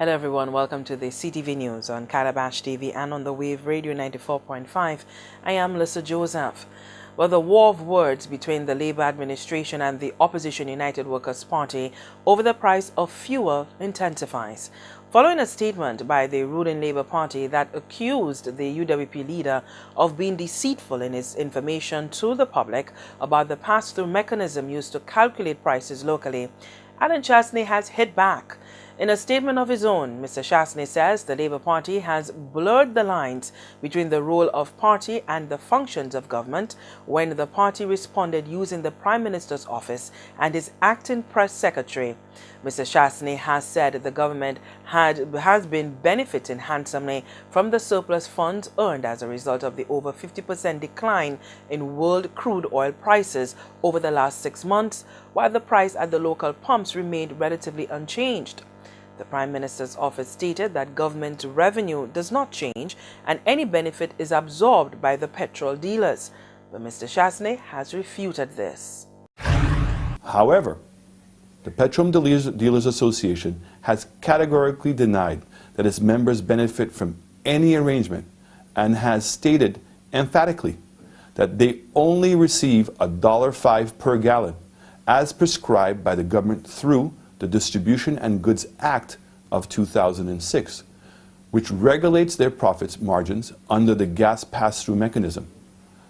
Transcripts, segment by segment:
Hello everyone, welcome to the CTV News on Calabash TV and on the Wave Radio 94.5. I am Lisa Joseph. Well, the war of words between the Labour administration and the opposition United Workers' Party over the price of fuel intensifies. Following a statement by the ruling Labour Party that accused the UWP leader of being deceitful in his information to the public about the pass-through mechanism used to calculate prices locally, Chastanet has hit back. In a statement of his own, Mr. Chastanet says the Labour Party has blurred the lines between the role of party and the functions of government when the party responded using the Prime Minister's office and his acting press secretary. Mr. Chastanet has said the government has been benefiting handsomely from the surplus funds earned as a result of the over 50% decline in world crude oil prices over the last 6 months, while the price at the local pumps remained relatively unchanged. The Prime Minister's office stated that government revenue does not change and any benefit is absorbed by the petrol dealers. But Mr. Chastanet has refuted this. However, the Petroleum Dealers Association has categorically denied that its members benefit from any arrangement and has stated emphatically that they only receive $1.05 per gallon as prescribed by the government through the Distribution and Goods Act of 2006, which regulates their profits margins under the gas pass-through mechanism.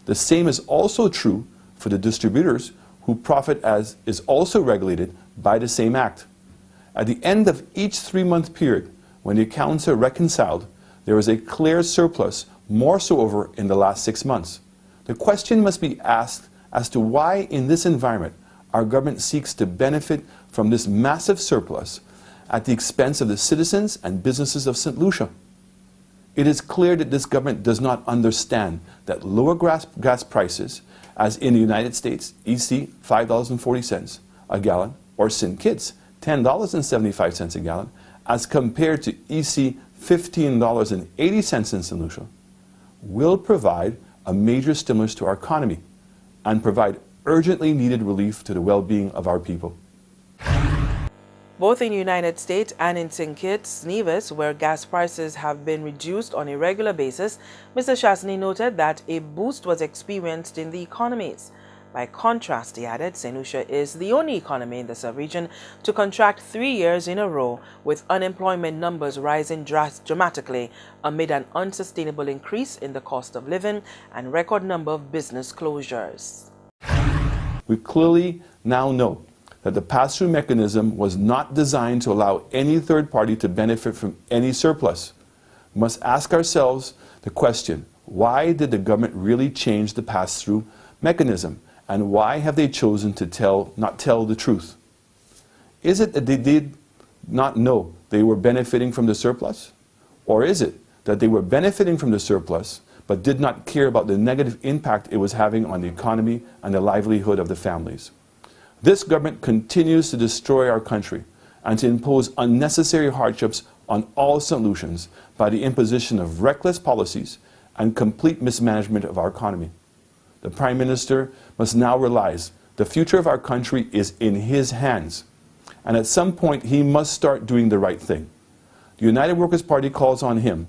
The same is also true for the distributors who profit as is also regulated by the same act. At the end of each 3-month period, when the accounts are reconciled, there is a clear surplus, more so over in the last 6 months. The question must be asked as to why in this environment our government seeks to benefit from this massive surplus at the expense of the citizens and businesses of St. Lucia. It is clear that this government does not understand that lower gas prices, as in the United States, EC $5.40 a gallon, or St. Kitts $10.75 a gallon, as compared to EC $15.80 in St. Lucia, will provide a major stimulus to our economy and provide urgently needed relief to the well-being of our people. Both in the United States and in St. Kitts, Nevis, where gas prices have been reduced on a regular basis, Mr. Chastanet noted that a boost was experienced in the economies. By contrast, he added, St. Lucia is the only economy in the sub-region to contract 3 years in a row, with unemployment numbers rising dramatically amid an unsustainable increase in the cost of living and record number of business closures. We clearly now know that the pass-through mechanism was not designed to allow any third party to benefit from any surplus. We must ask ourselves the question, why did the government really change the pass-through mechanism, and why have they chosen to not tell the truth? Is it that they did not know they were benefiting from the surplus? Or is it that they were benefiting from the surplus but did not care about the negative impact it was having on the economy and the livelihood of the families? This government continues to destroy our country and to impose unnecessary hardships on all St. Lucians by the imposition of reckless policies and complete mismanagement of our economy. The Prime Minister must now realize the future of our country is in his hands, and at some point he must start doing the right thing. The United Workers' Party calls on him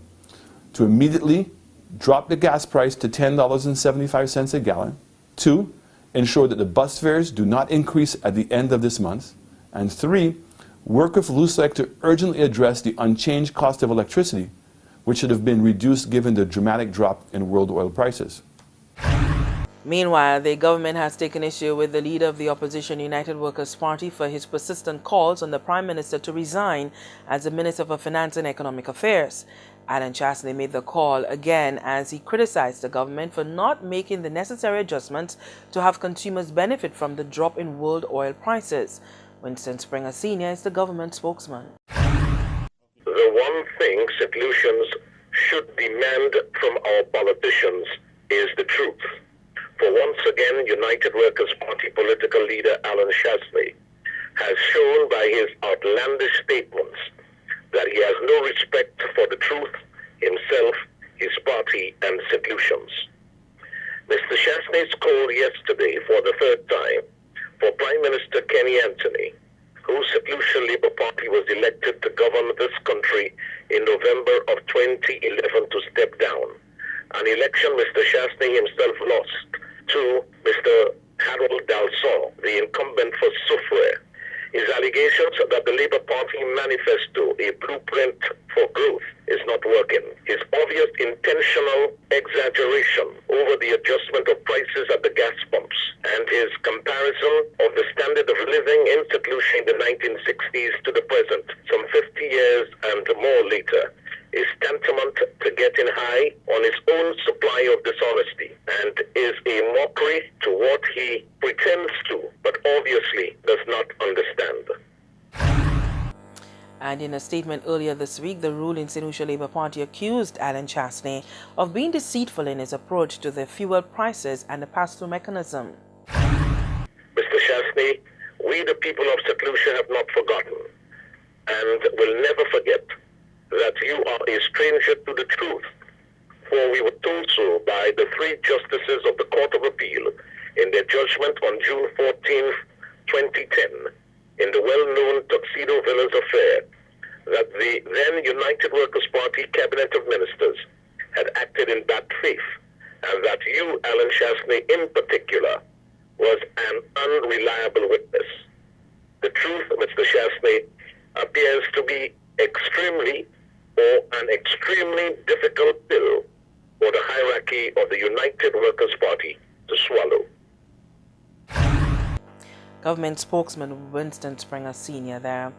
to immediately drop the gas price to $10.75 a gallon, 2, ensure that the bus fares do not increase at the end of this month, and 3, work with LUSEC to urgently address the unchanged cost of electricity, which should have been reduced given the dramatic drop in world oil prices. Meanwhile, the government has taken issue with the leader of the opposition United Workers' Party for his persistent calls on the Prime Minister to resign as the Minister for Finance and Economic Affairs. Chastanet made the call again as he criticized the government for not making the necessary adjustments to have consumers benefit from the drop in world oil prices. Winston Springer Sr. is the government spokesman. The one thing St. Lucians should demand from our politicians is the truth. For once again, United Workers' Party political leader Chastanet has shown by his outlandish statements that he has no respect for the truth, himself, his party, and St. Lucians. Mr. Chastanet's call yesterday for the third time for Prime Minister Kenny Anthony, whose St. Lucia Labour Party was elected to govern this country in November of 2011 to step down. An election Mr. Chastanet himself lost to Mr. Harold Dalson, the incumbent for Soufrière. His allegations that the Labour Party manifesto, a blueprint for growth, is not working. His obvious intentional exaggeration over the adjustment of prices at the gas pumps, and his comparison of the standard of living in St. Lucia in the 1960s to the present, some 50 years and more later, is tantamount to getting high on his own supply of dishonesty, and is a mockery to what he pretends to, but obviously does not understand. And in a statement earlier this week, the ruling St. Lucia Labour Party accused Alan Chastanet of being deceitful in his approach to the fuel prices and the pass-through mechanism. Mr. Chastanet, we the people of St. Lucia have not forgotten, and will never forget, that you are a stranger to the truth, for we were told so by the three justices of the Court of Appeal in their judgment on June 14, 2010, in the well-known Tuxedo Villas affair, that the then United Workers' Party Cabinet of Ministers had acted in bad faith, and that you, Alan Chastanet, in particular, was an unreliable witness. The truth, Mr. Chastanet, appears to be an extremely difficult pill for the hierarchy of the United Workers' Party to swallow. Government spokesman Winston Springer Sr. there.